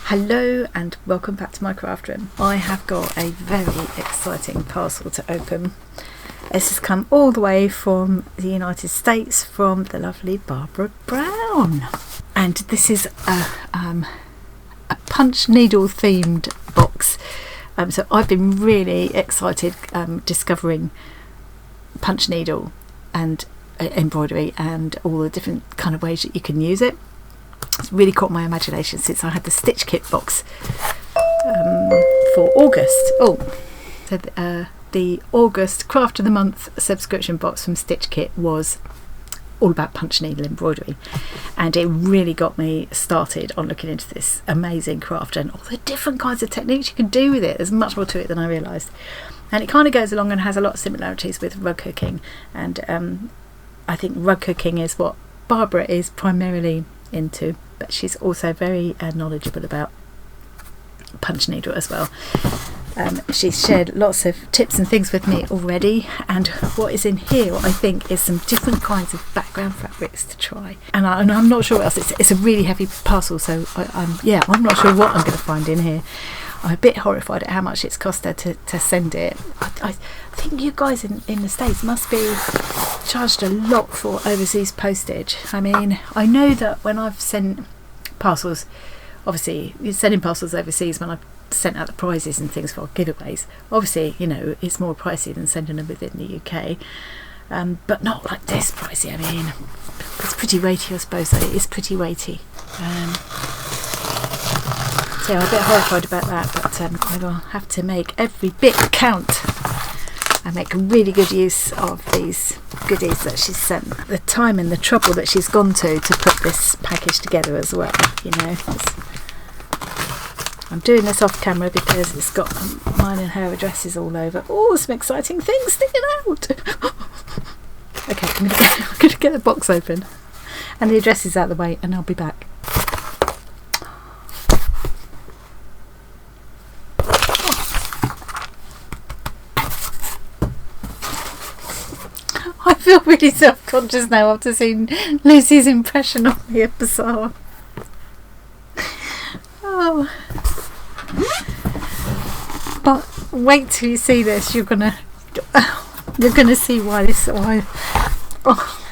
Hello and welcome back to my craft room. I have got a very exciting parcel to open. This has come all the way from the United States from the lovely Barbara Brown. And this is a punch needle themed box. So I've been really excited discovering punch needle and embroidery and all the different kind of ways that you can use it. It's really caught my imagination since I had the Stitch Kit box for August. The August Craft of the Month subscription box from Stitch Kit was all about punch needle embroidery, and it really got me started on looking into this amazing craft and all the different kinds of techniques you can do with it. There's much more to it than I realised, and it kind of goes along and has a lot of similarities with rug hooking, and I think rug hooking is what Barbara is primarily into, but she's also very knowledgeable about punch needle as well. She's shared lots of tips and things with me already, and what is in here I think is some different kinds of background fabrics to try, and I'm not sure what else. It's a really heavy parcel, so I'm not sure what I'm going to find in here. I'm a bit horrified at how much it's cost her to send it. I think you guys in the States must be charged a lot for overseas postage. I mean, I know that when I've sent parcels, obviously you're sending parcels overseas, when I've sent out the prizes and things for giveaways, obviously, you know, it's more pricey than sending them within the UK, but not like this pricey. I mean, it's pretty weighty, I suppose. It is pretty weighty. So I'm a bit horrified about that, but I will have to make every bit count and make really good use of these goodies that she's sent. The time and the trouble that she's gone to put this package together as well, you know. I'm doing this off camera because it's got mine and her addresses all over. Oh, some exciting things sticking out. Okay, I'm going to get the box open and the addresses out of the way, and I'll be back. I feel really self-conscious now after seeing Lucy's impression of me at Bazaar. Oh. But wait till you see this. You're gonna see why this. Oh.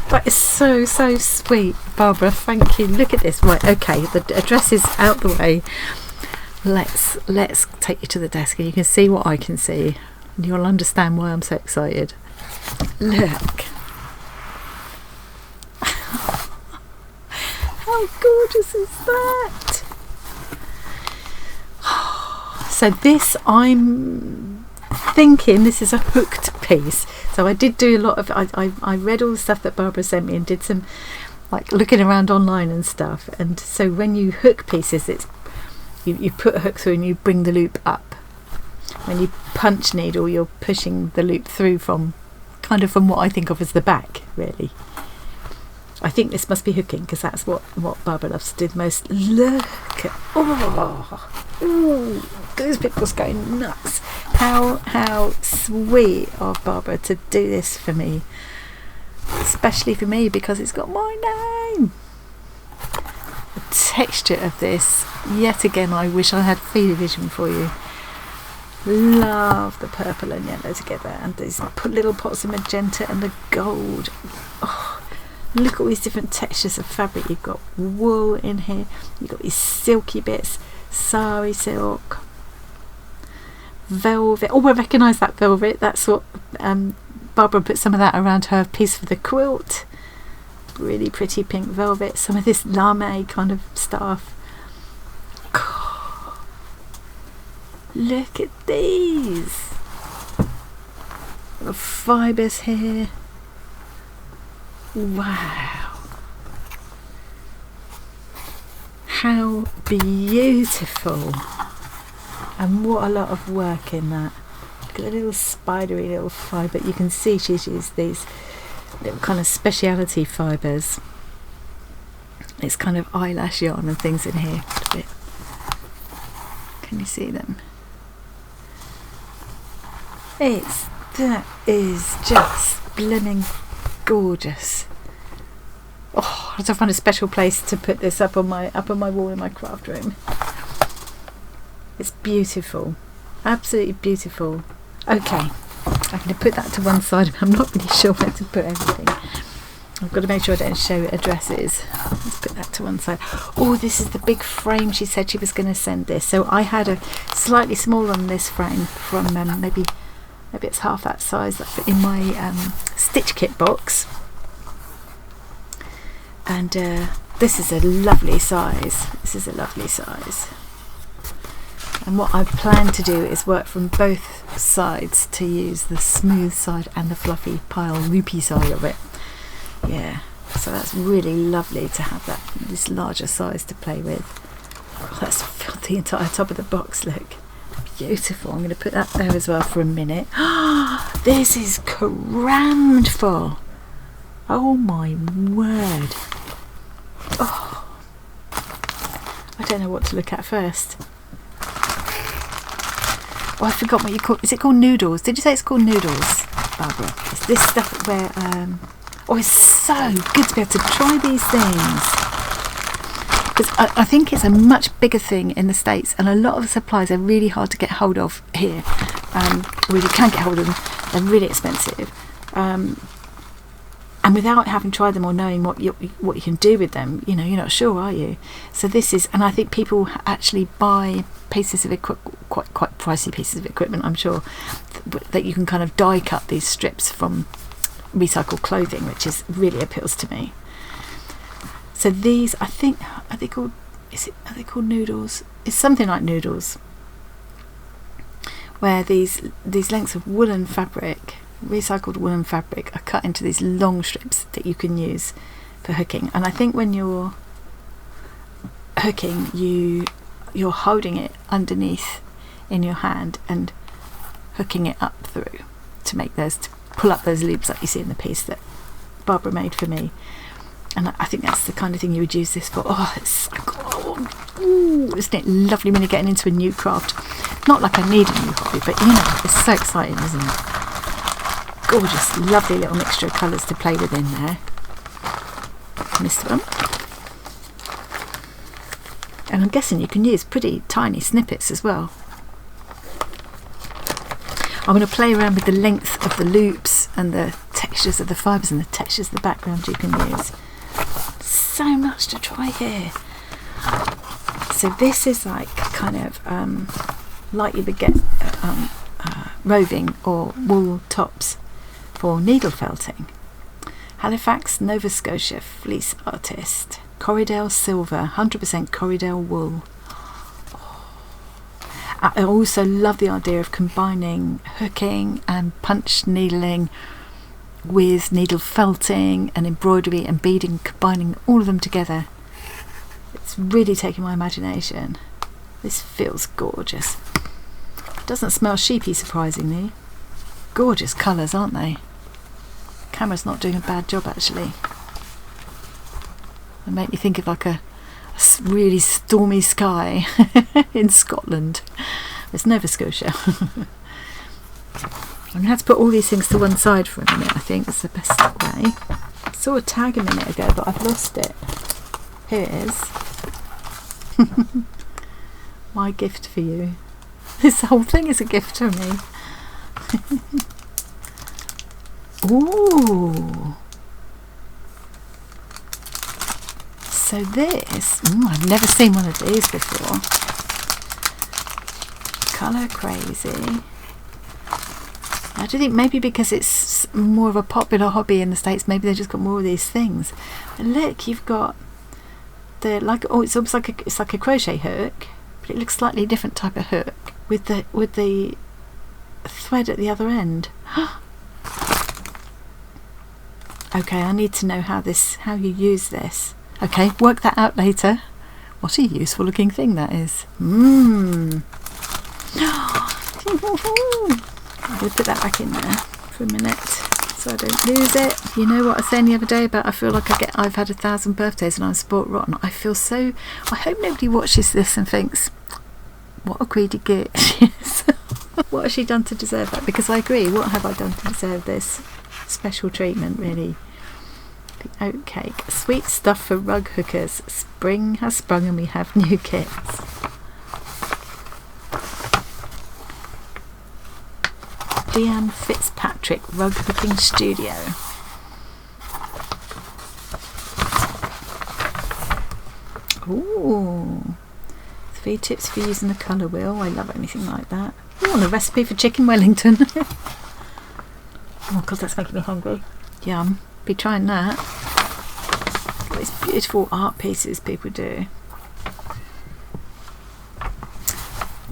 That is so sweet, Barbara. Thank you. Look at this. Right. Okay. The address is out the way. Let's take you to the desk and you can see what I can see, and you'll understand why I'm so excited. Look. How gorgeous is that? So this, I'm thinking this is a hooked piece. So I did do a lot of, I read all the stuff that Barbara sent me and did some like looking around online and stuff, and so when you hook pieces, it's you put a hook through and you bring the loop up. When you punch needle, you're pushing the loop through from what I think of as the back, really. I think this must be hooking because that's what Barbara loves to do the most. Look at, those people's going nuts. How sweet of Barbara to do this for me, especially for me because it's got my name. The texture of this, yet again, I wish I had field vision for you. Love the purple and yellow together, and these little pots of magenta and the gold. Oh, look at all these different textures of fabric. You've got wool in here, you've got these silky bits, sari silk, velvet. Oh, I recognise that velvet. That's what Barbara put some of that around her piece for the quilt. Really pretty pink velvet. Some of this lame kind of stuff. God, look at these. The fibres here. Wow. How beautiful. And what a lot of work in that. Look at the little spidery little fibre. You can see she's used these little kind of speciality fibres. It's kind of eyelash yarn and things in here a bit. Can you see them? That is just blooming gorgeous. Oh, I have to find a special place to put this up on my wall in my craft room. It's beautiful, absolutely beautiful. Okay, I'm going to put that to one side. I'm not really sure where to put everything. I've got to make sure I don't show addresses. Let's put that to one side. Oh, this is the big frame she said she was going to send this. So I had a slightly smaller on this frame from maybe it's half that size in my stitch kit box. And this is a lovely size. And what I plan to do is work from both sides to use the smooth side and the fluffy pile loopy side of it. Yeah, so that's really lovely to have this larger size to play with. Oh, that's filled the entire top of the box, look. Beautiful. I'm going to put that there as well for a minute. This is crammed full. Oh my word. Oh, I don't know what to look at first. Oh, I forgot what you call. Is it called noodles? Did you say it's called noodles, Barbara? It's this stuff where oh, it's so good to be able to try these things, because I think it's a much bigger thing in the States, and a lot of the supplies are really hard to get hold of here. Well, you can get hold of them, they're really expensive, and without having tried them or knowing what you can do with them, you're not sure, are you? So this is, and I think people actually buy pieces of quite pricey pieces of equipment, I'm sure, that you can kind of die cut these strips from recycled clothing, which really appeals to me. So these, I think, are they called noodles? It's something like noodles, where these lengths of woolen fabric, recycled woolen fabric, are cut into these long strips that you can use for hooking. And I think when you're hooking, you're holding it underneath in your hand and hooking it up through to pull up those loops like you see in the piece that Barbara made for me. And I think that's the kind of thing you would use this for. Oh, it's so cool. Ooh, isn't it lovely when you're getting into a new craft? Not like I need a new hobby, but it's so exciting, isn't it? Gorgeous, lovely little mixture of colours to play with in there. Missed one. And I'm guessing you can use pretty tiny snippets as well. I'm going to play around with the length of the loops and the textures of the fibres and the textures of the background you can use. So much to try here. So this is like kind of like you would get roving or wool tops for needle felting. Halifax, Nova Scotia fleece artist. Corriedale silver, 100% Corriedale wool. I also love the idea of combining hooking and punch needling with needle felting and embroidery and beading, combining all of them together. It's really taking my imagination. This feels gorgeous. It doesn't smell sheepy, surprisingly. Gorgeous colours, aren't they? Camera's not doing a bad job, actually. They make me think of like a really stormy sky in Scotland. It's Nova Scotia. I'm going to have to put all these things to one side for a minute, I think. That's the best way. I saw a tag a minute ago, but I've lost it. Here it is. My gift for you. This whole thing is a gift for me. Ooh. So this, I've never seen one of these before. Colour crazy. I do think maybe because it's more of a popular hobby in the States, maybe they just got more of these things. But look, you've got it's almost like it's like a crochet hook, but it looks slightly different type of hook with the thread at the other end. Okay, I need to know how you use this. Okay, work that out later. What a useful looking thing that is. I'm going to put that back in there for a minute so I don't lose it. You know what I was saying the other day about I feel like I've had 1,000 birthdays and I'm sport rotten. I hope nobody watches this and thinks, what a greedy git she is. What has she done to deserve that? Because I agree, what have I done to deserve this special treatment, really? The oat cake. Sweet stuff for rug hookers. Spring has sprung and we have new kits. Deanne Fitzpatrick Rug Hooking Studio. Ooh. 3 tips for using the colour wheel. I love anything like that. Oh, and a recipe for chicken Wellington. Oh god, that's making me hungry. Yum. Be trying that. Look at these beautiful art pieces people do.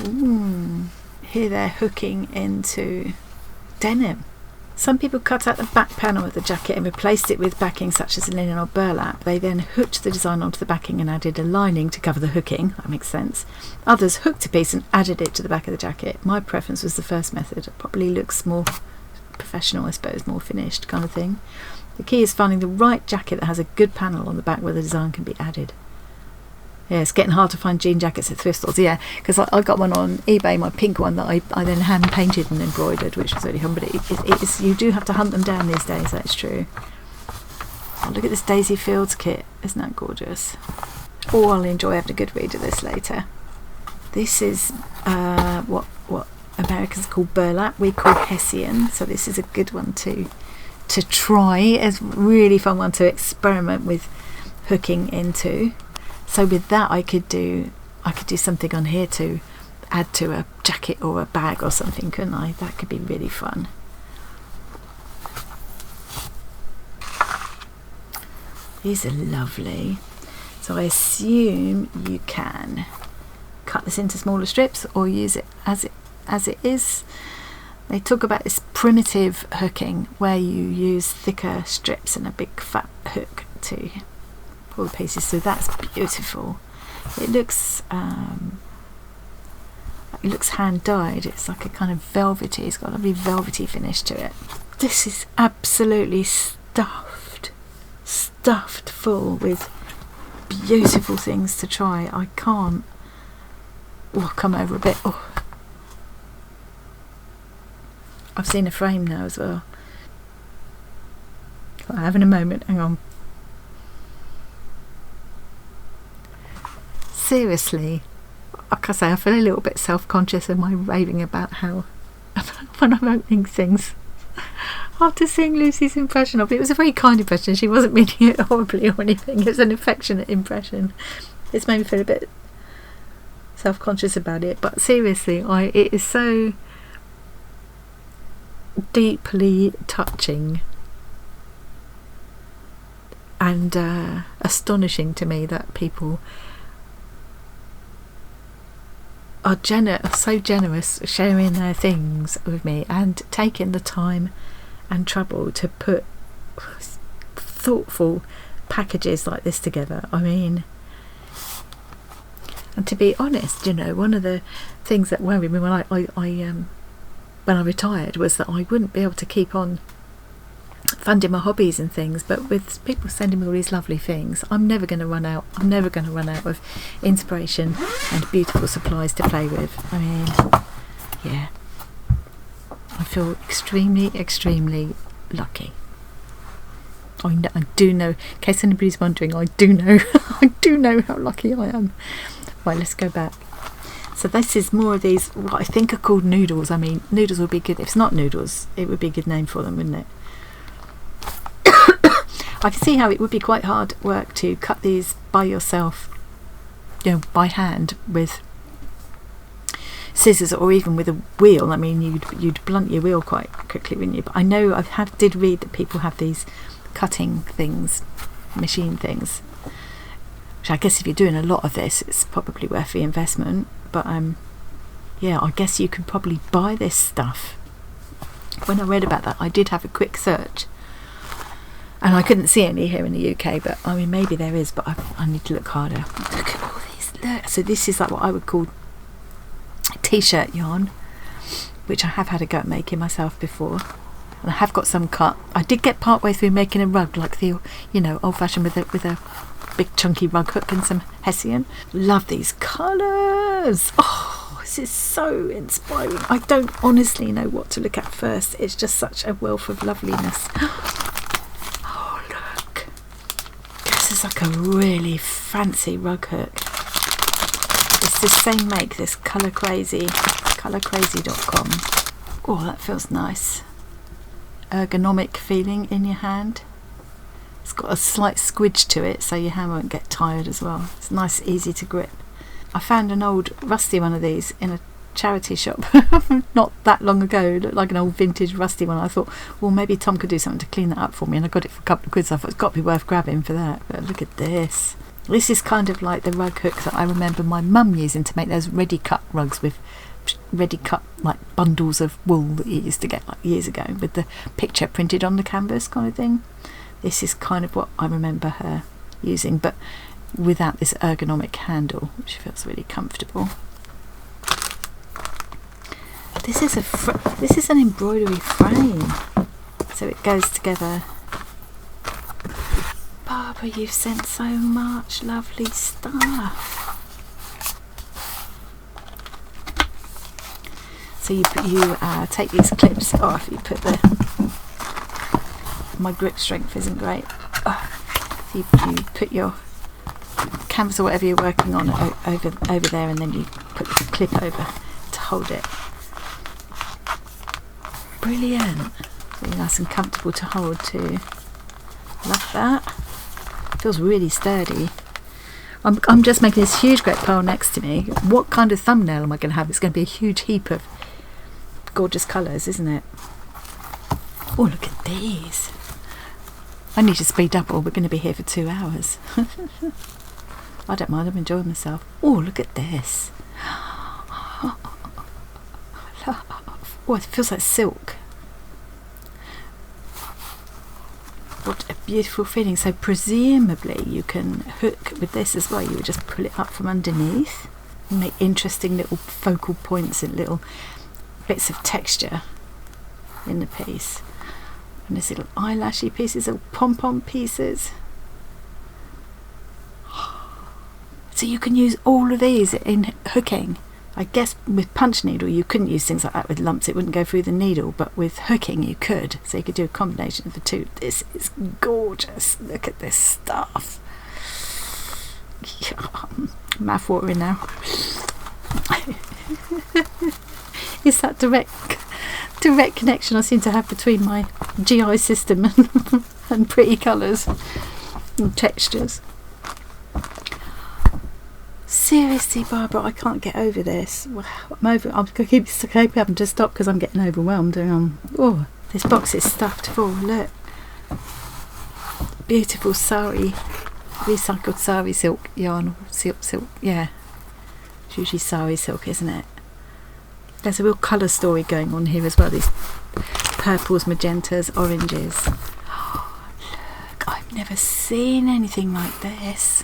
Ooh. Here they're hooking into denim. Some people cut out the back panel of the jacket and replaced it with backing such as linen or burlap. They then hooked the design onto the backing and added a lining to cover the hooking. That makes sense. Others hooked a piece and added it to the back of the jacket. My preference was the first method. It probably looks more professional, I suppose, more finished kind of thing. The key is finding the right jacket that has a good panel on the back where the design can be added. Yeah, it's getting hard to find jean jackets at thrift stores. Yeah, because I got one on eBay, my pink one that I then hand painted and embroidered, which was really fun. But it is, you do have to hunt them down these days. That's true. Oh, look at this Daisy Fields kit. Isn't that gorgeous? Oh, I'll enjoy having a good read of this later. This is what Americans call burlap. We call Hessian. So this is a good one to try. It's a really fun one to experiment with hooking into. So with that, I could do something on here to add to a jacket or a bag or something, couldn't I? That could be really fun. These are lovely. So I assume you can cut this into smaller strips or use it as it is. They talk about this primitive hooking where you use thicker strips and a big fat hook to pull the pieces. So that's beautiful. It looks hand dyed. It's like a kind of velvety. It's got a lovely velvety finish to it. This is absolutely stuffed full with beautiful things to try. I can't. Oh, come over a bit. Oh, I've seen a frame now as well. I'm having a moment. Hang on. Seriously, like I say, I feel a little bit self-conscious of my raving about how when I'm opening things after seeing Lucy's impression of it. It was a very kind impression. She wasn't meaning it horribly or anything. It was an affectionate impression. It's made me feel a bit self-conscious about it, but seriously, it is so deeply touching and astonishing to me that people are so generous sharing their things with me and taking the time and trouble to put thoughtful packages like this together. I mean, and to be honest, you know, one of the things that worried me when I retired was that I wouldn't be able to keep on funding my hobbies and things, but with people sending me all these lovely things, I'm never going to run out of inspiration and beautiful supplies to play with. I mean, yeah, I feel extremely lucky. I do know, in case anybody's wondering, I do know how lucky I am. Right, let's go back. So this is more of these, what I think are called noodles. I mean, noodles would be good. If it's not noodles, it would be a good name for them, wouldn't it? I can see how it would be quite hard work to cut these by yourself, you know, by hand with scissors or even with a wheel. I mean, you'd blunt your wheel quite quickly, wouldn't you? But I know did read that people have these cutting things, machine things, which I guess if you're doing a lot of this, it's probably worth the investment. But yeah, I guess you could probably buy this stuff. When I read about that, I did have a quick search. And I couldn't see any here in the UK, but I mean, maybe there is, but I need to look harder. Look at all these. Look. So this is like what I would call t-shirt yarn, which I have had a go at making myself before. And I have got some cut. I did get part way through making a rug, like the, you know, old-fashioned with a big chunky rug hook and some Hessian. Love these colours. Oh, this is so inspiring. I don't honestly know what to look at first. It's just such a wealth of loveliness. This is like a really fancy rug hook. It's the same make, this Colour Crazy, colourcrazy.com. Oh, that feels nice. Ergonomic feeling in your hand. It's got a slight squidge to it, so your hand won't get tired as well. It's nice, easy to grip. I found an old rusty one of these in a charity shop not that long ago. It looked like an old vintage rusty one. I thought, well, maybe Tom could do something to clean that up for me, and I got it for a couple of quid, so I thought it's got to be worth grabbing for that. But look at this. This is kind of like the rug hook that I remember my mum using to make those ready cut rugs with ready cut like bundles of wool that you used to get like years ago with the picture printed on the canvas kind of thing. This is kind of what I remember her using, but without this ergonomic handle, which feels really comfortable. This is an embroidery frame, so it goes together. Barbara, you've sent so much lovely stuff. So you take these clips off. You put my grip strength isn't great. So you put your canvas or whatever you're working on over there, and then you put the clip over to hold it. Brilliant. Really nice and comfortable to hold too. Love that. Feels really sturdy. I'm just making this huge great pile next to me. What kind of thumbnail am I going to have? It's going to be a huge heap of gorgeous colours, isn't it? Oh, look at these. I need to speed up or we're going to be here for 2 hours. I don't mind, I'm enjoying myself. Oh, look at this. Oh, it feels like silk. What a beautiful feeling. So presumably you can hook with this as well. You would just pull it up from underneath and make interesting little focal points and little bits of texture in the piece. And there's little eyelashy pieces, little pom-pom pieces. So you can use all of these in hooking. I guess with punch needle you couldn't use things like that with lumps, it wouldn't go through the needle, but with hooking you could. So you could do a combination of the two. This is gorgeous. Look at this stuff. Mouth watering now. It's that direct connection I seem to have between my GI system and pretty colours and textures. Seriously, Barbara, I can't get over this. I'm going to keep having to stop because I'm getting overwhelmed. Oh, this box is stuffed full. Look, beautiful sari, recycled sari silk yarn, silk. Yeah, it's usually sari silk, isn't it? There's a real colour story going on here as well. These purples, magentas, oranges. Oh, look, I've never seen anything like this.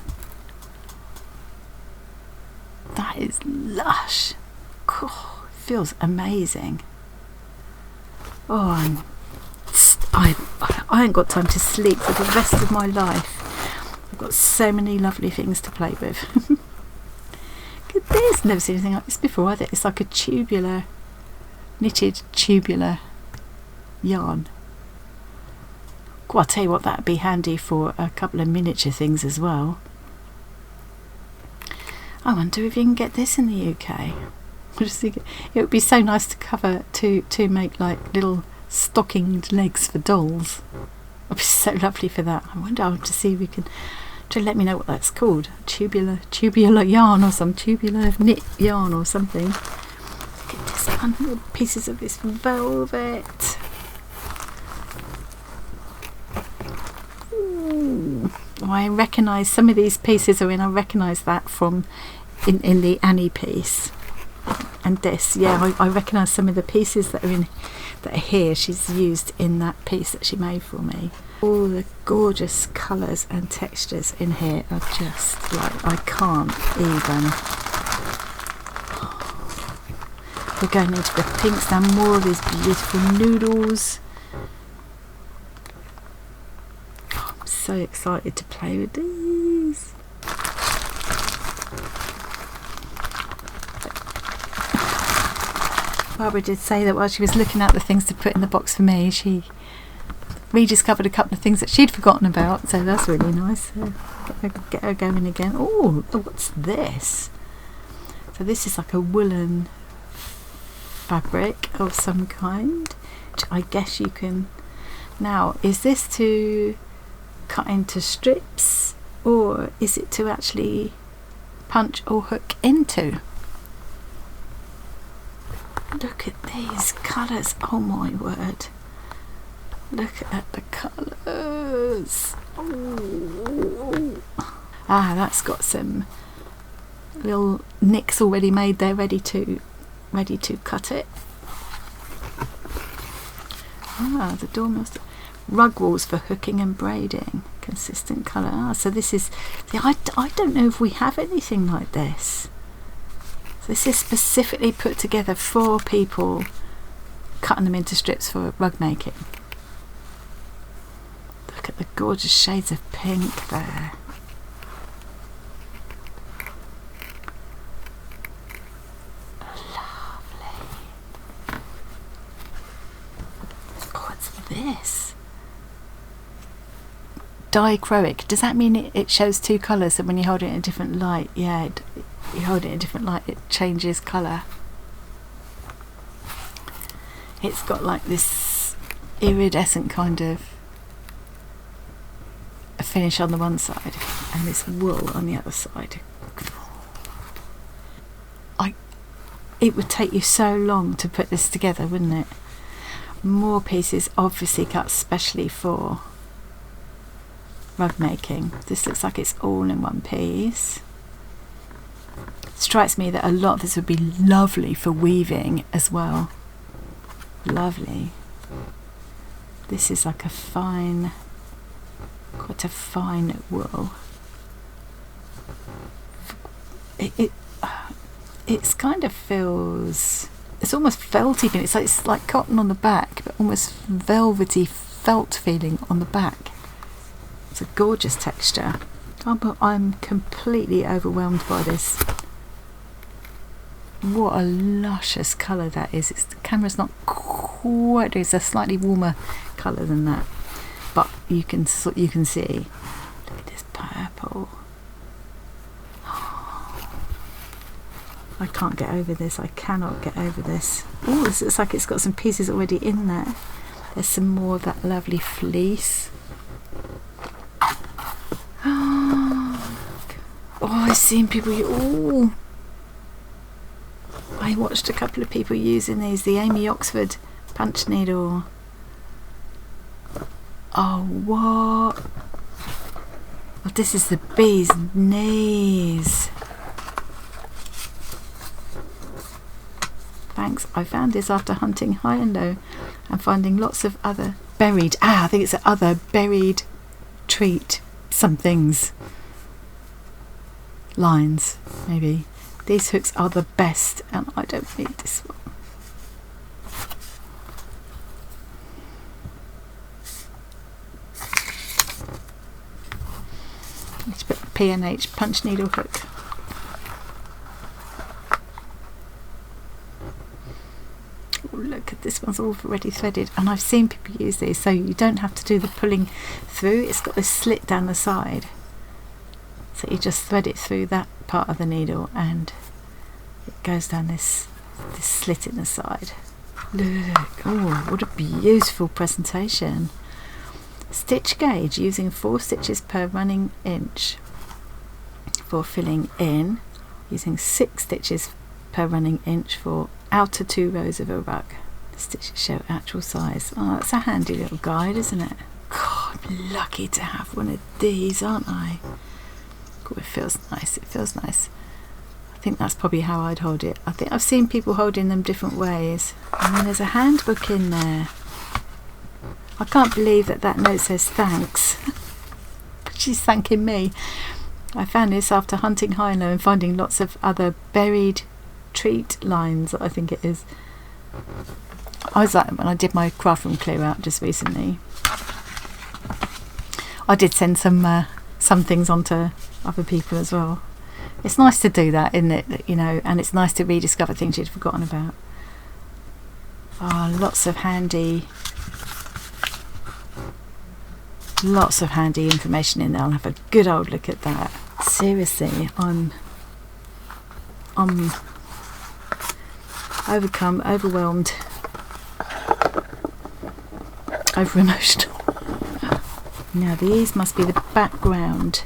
That is lush. Oh, it feels amazing. Oh, I ain't got time to sleep for the rest of my life. I've got so many lovely things to play with. Look at this. Never seen anything like this before either. It's like a knitted tubular yarn. Well, I'll tell you what, that'd be handy for a couple of miniature things as well. I wonder if you can get this in the UK. It would be so nice to make like little stockinged legs for dolls. It would be so lovely for that. I wonder, I'll have to see if we can. To let me know what that's called. Tubular yarn or some tubular knit yarn or something. Look at this one, little pieces of this velvet. Ooh. Oh, I recognise some of these pieces are in. I recognise that from in the Annie piece. And this, yeah, I recognise some of the pieces that are here. She's used in that piece that she made for me. All the gorgeous colours and textures in here are just like, I can't even. We're going into the pinks now, more of these beautiful noodles. Oh, I'm so excited to play with these. Barbara did say that while she was looking at the things to put in the box for me, she rediscovered a couple of things that she'd forgotten about, so that's really nice. Get her going again. Oh, what's this? So this is like a woolen fabric of some kind, which I guess you can. Now, is this to cut into strips, or is it to actually punch or hook into? Look at these colours. Oh my word. Look at the colours. Oh. Ah, that's got some little nicks already made there, ready to cut it. Ah, the dormouse. Rug walls for hooking and braiding. Consistent colour. Ah, so this is. See, I don't know if we have anything like this. So this is specifically put together for people cutting them into strips for rug making. Look at the gorgeous shades of pink there. Lovely. What's this? Dichroic. Does that mean it shows two colours, that when you hold it in a different light, yeah, you hold it in a different light, it changes colour? It's got like this iridescent kind of a finish on the one side and this wool on the other side. It would take you so long to put this together, wouldn't it? More pieces obviously cut specially for rug making. This looks like it's all in one piece. Strikes me that a lot of this would be lovely for weaving as well. Lovely. This is like a fine, quite a fine wool. It's kind of feels, it's almost felty. It's like cotton on the back, but almost velvety felt feeling on the back. It's a gorgeous texture. I'm completely overwhelmed by this. What a luscious colour that is. The camera's not quite, it's a slightly warmer colour than that, but you can see. Look at this purple. I can't get over this. I cannot get over this. Oh, this looks like it's got some pieces already in there. There's some more of that lovely fleece. Oh, I've seen people. I watched a couple of people using these. The Amy Oxford punch needle. Oh, what? Oh, this is the bee's knees. Thanks. I found this after hunting high and low and finding lots of other buried. I think it's other buried treat somethings. Lines, maybe. These hooks are the best, and I don't need this one. Let's put P&H punch needle hook. Oh, look at this one's already threaded, and I've seen people use these, so you don't have to do the pulling through. It's got this slit down the side, so you just thread it through that part of the needle and it goes down this slit in the side. Look, oh, what a beautiful presentation. Stitch gauge, using 4 stitches per running inch for filling in, using 6 stitches per running inch for outer 2 rows of a rug. The stitches show actual size. Oh, that's a handy little guide, isn't it? God, I'm lucky to have one of these, aren't I? God, it feels nice. It feels nice. I think that's probably how I'd hold it. I think I've seen people holding them different ways. And then there's a handbook in there. I can't believe that note says thanks. She's thanking me. I found this after hunting high and low and finding lots of other buried treat lines, I think it is. I was like, when I did my craft room clear out just recently, I did send some things onto other people as well. It's nice to do that, isn't it? You know, and it's nice to rediscover things you'd forgotten about. Oh, lots of handy Lots of handy information in there. I'll have a good old look at that. Seriously, I'm overcome, overwhelmed, over emotional. Now these must be the background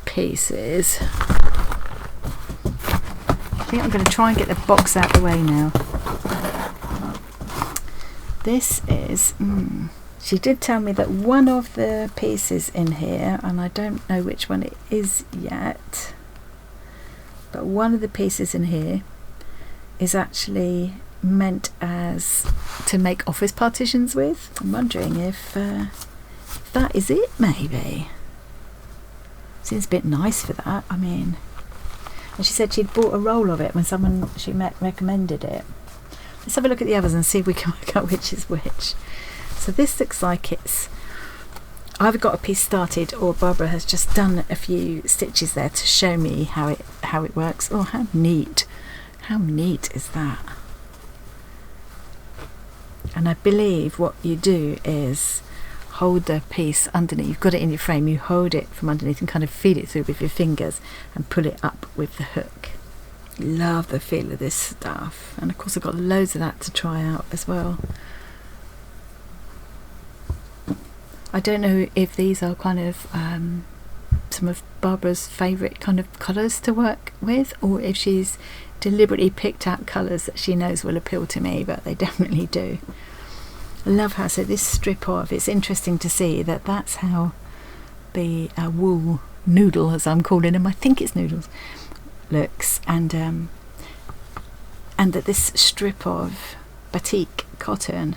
pieces. I think I'm going to try and get the box out of the way now. This is she did tell me that one of the pieces in here, and I don't know which one it is yet, but one of the pieces in here is actually meant as to make office partitions with. I'm wondering if that is it, maybe. Seems a bit nice for that. I mean, and she said she'd bought a roll of it when someone she met recommended it. Let's have a look at the others and see if we can work out which is which. So this looks like it's either got a piece started or Barbara has just done a few stitches there to show me how it works. Oh, how neat. How neat is that? And I believe what you do is hold the piece underneath. You've got it in your frame, you hold it from underneath and kind of feed it through with your fingers and pull it up with the hook. Love the feel of this stuff. And of course I've got loads of that to try out as well. I don't know if these are kind of some of Barbara's favourite kind of colours to work with, or if she's deliberately picked out colours that she knows will appeal to me, but they definitely do. I love how, so this strip of, it's interesting to see that that's how the wool noodle, as I'm calling them, I think it's noodles, looks, and that this strip of batik cotton,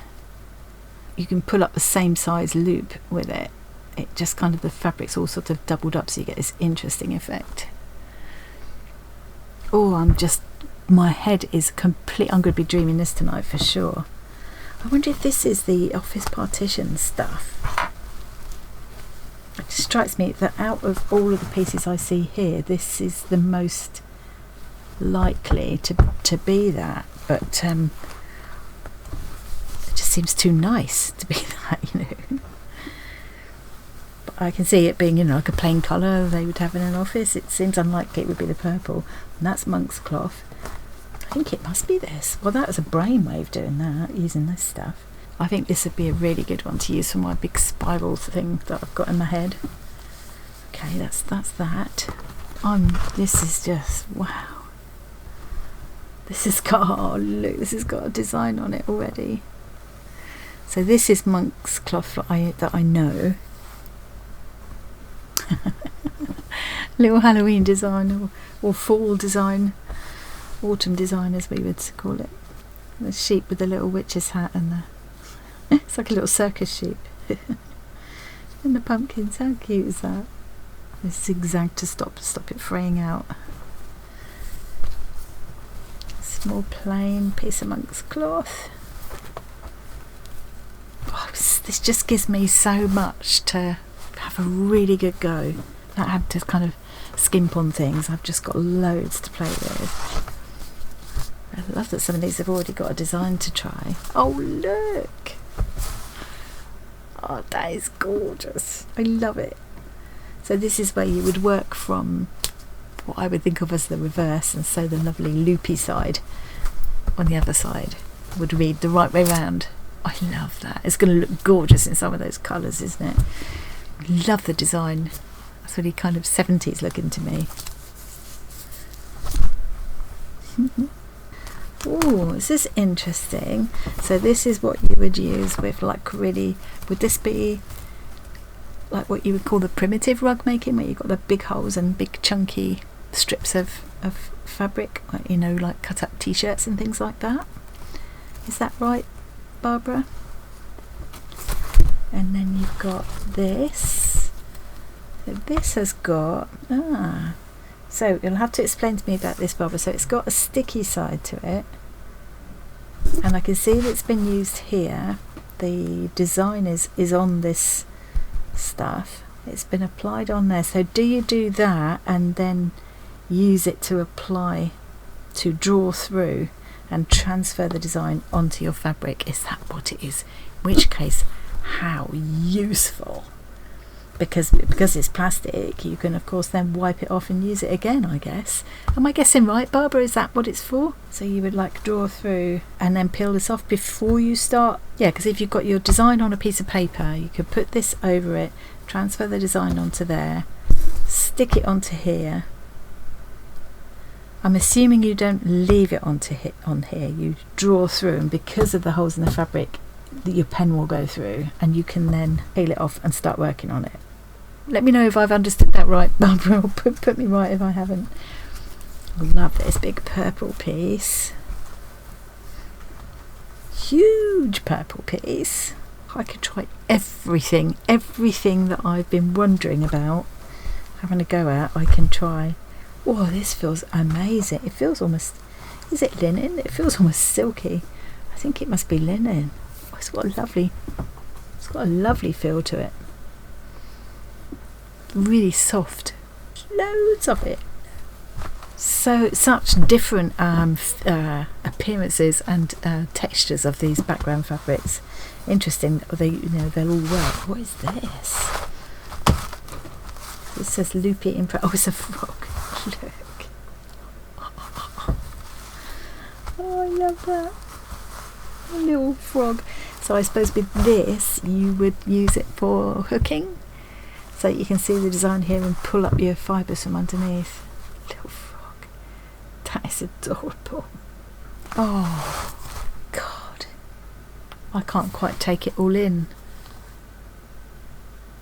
you can pull up the same size loop with it. It just kind of, the fabric's all sort of doubled up, so you get this interesting effect. Oh, my head is complete. I'm going to be dreaming this tonight for sure. I wonder if this is the office partition stuff. It just strikes me that out of all of the pieces I see here, this is the most likely to be that, but it just seems too nice to be that, you know. But I can see it being, you know, like a plain colour they would have in an office. It seems unlikely it would be the purple, and that's monk's cloth. I think it must be this. Well, that was a brainwave doing that, using this stuff. I think this would be a really good one to use for my big spiral thing that I've got in my head. Okay, that's that. This is just, wow. This has got, oh look, this has got a design on it already. So this is monk's cloth that I know. Little Halloween design or fall design. Autumn design, as we would call it. The sheep with the little witch's hat and the it's like a little circus sheep. And the pumpkins, how cute is that? The zigzag to stop it fraying out. Small plain piece of monk's cloth. Oh, this just gives me so much to have a really good go. I had to kind of skimp on things. I've just got loads to play with. I love that some of these have already got a design to try. Oh look! Oh, that is gorgeous. I love it. So this is where you would work from what I would think of as the reverse, and so the lovely loopy side on the other side would read the right way round. I love that. It's going to look gorgeous in some of those colours, isn't it? Love the design. That's really kind of 70s looking to me. Oh, this is interesting. So this is what you would use with, like, really, would this be like what you would call the primitive rug making, where you've got the big holes and big chunky strips of fabric, like, you know, like cut up t-shirts and things like that? Is that right, Barbara? And then you've got this. So this has got, so you'll have to explain to me about this, Barbara. So it's got a sticky side to it, and I can see that it's been used here. The design is on this stuff. It's been applied on there. So do you do that and then use it to apply, to draw through and transfer the design onto your fabric? Is that what it is? In which case, how useful. Because it's plastic, you can of course then wipe it off and use it again, I guess. Am I guessing right, Barbara? Is that what it's for? So you would like draw through and then peel this off before you start? Yeah, because if you've got your design on a piece of paper, you could put this over it, transfer the design onto there, stick it onto here. I'm assuming you don't leave it on here, you draw through, and because of the holes in the fabric, your pen will go through, and you can then peel it off and start working on it. Let me know if I've understood that right, Barbara, or put me right if I haven't. I love this big purple piece. Huge purple piece. I could try everything that I've been wondering about having a go at. I can try. Whoa, this feels amazing. It feels almost, is it linen? It feels almost silky. I think it must be linen. Oh, it's got a lovely feel to it. Really soft, loads of it. So such different appearances and textures of these background fabrics. Interesting. They'll all work. What is this? It says loopy imprint. Oh, it's a frog. Look. Oh, I love that. A little frog. So I suppose with this you would use it for hooking. So you can see the design here and pull up your fibres from underneath. Little frog. That is adorable. Oh, God. I can't quite take it all in.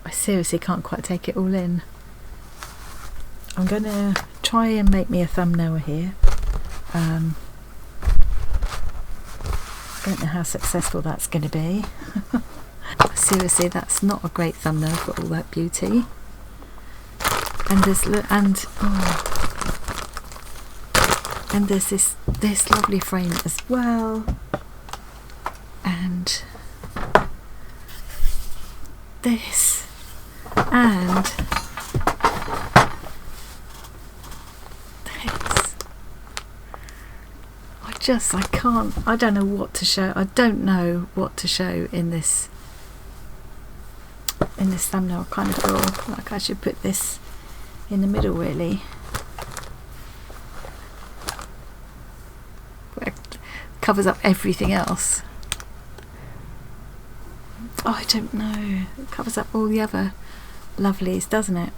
I seriously can't quite take it all in. I'm going to try and make me a thumbnail here. I don't know how successful that's going to be. Seriously, that's not a great thumbnail for all that beauty. And there's this lovely frame as well, and this, and this. I don't know what to show. I don't know what to show in this thumbnail. I kind of feel like I should put this in the middle, really. Where it covers up everything else. Oh, I don't know. It covers up all the other lovelies, doesn't it?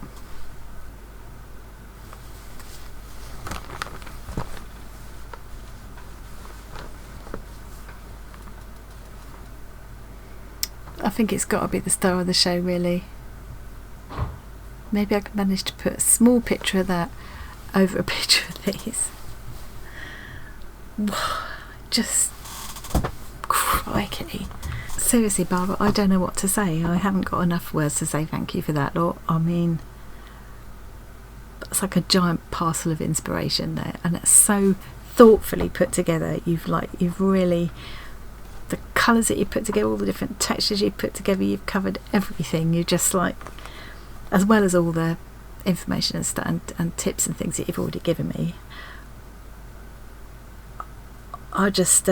I think it's got to be the star of the show, really. Maybe I can manage to put a small picture of that over a picture of these. Just crikey. Seriously, Barbara, I don't know what to say. I haven't got enough words to say thank you for that lot. I mean, it's like a giant parcel of inspiration there, and it's so thoughtfully put together. You've really, the colours that you put together, all the different textures you put together, you've covered everything. You just like, as well as all the information and stuff and tips and things that you've already given me. I just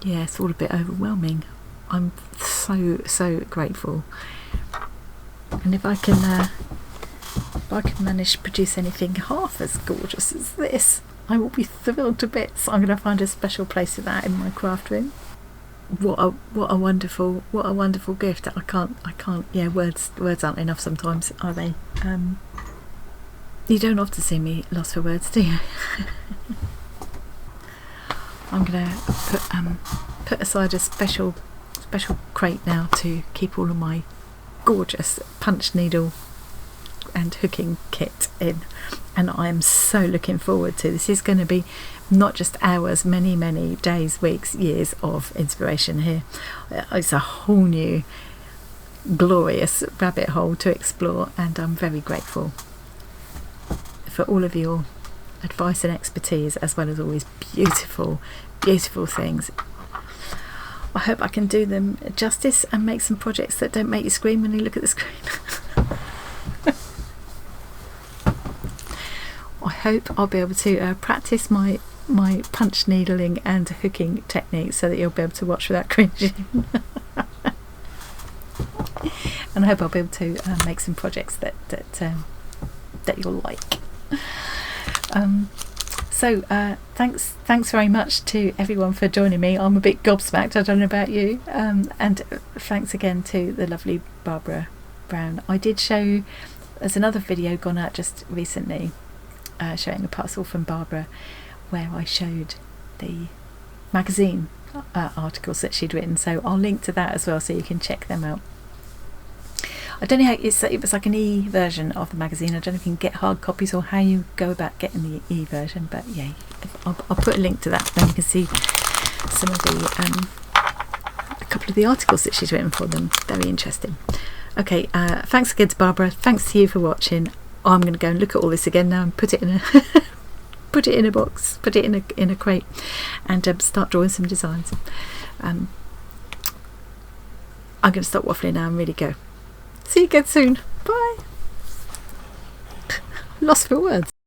yeah, it's all a bit overwhelming. I'm so grateful, and if I can manage to produce anything half as gorgeous as this, I will be thrilled to bits. I'm going to find a special place for that in my craft room. What a wonderful gift. I can't. Yeah, words aren't enough sometimes, are they? You don't often see me lost for words, do you? I'm gonna put aside a special crate now to keep all of my gorgeous punch needle and hooking kit in, and I'm so looking forward to this. Is going to be not just hours, many days, weeks, years of inspiration here. It's a whole new glorious rabbit hole to explore, and I'm very grateful for all of your advice and expertise, as well as always beautiful things. I hope I can do them justice and make some projects that don't make you scream when you look at the screen. I hope I'll be able to practice my my punch needling and hooking techniques so that you'll be able to watch without cringing. And I hope I'll be able to make some projects that you'll like. So thanks very much to everyone for joining me. I'm a bit gobsmacked, I don't know about you. And thanks again to the lovely Barbara Brown. I did show, there's another video gone out just recently showing a parcel from Barbara where I showed the magazine articles that she'd written, so I'll link to that as well so you can check them out. I don't know how it was like an e-version of the magazine. I don't know if you can get hard copies or how you go about getting the e-version, but yeah, I'll put a link to that, then you can see some of the a couple of the articles that she's written for them. Very interesting. Okay, thanks again to Barbara. Thanks to you for watching. I'm going to go and look at all this again now and put it in a put it in a box, put it in a crate, and start drawing some designs. I'm going to stop waffling now and really go. See you again soon. Bye. Lost for words.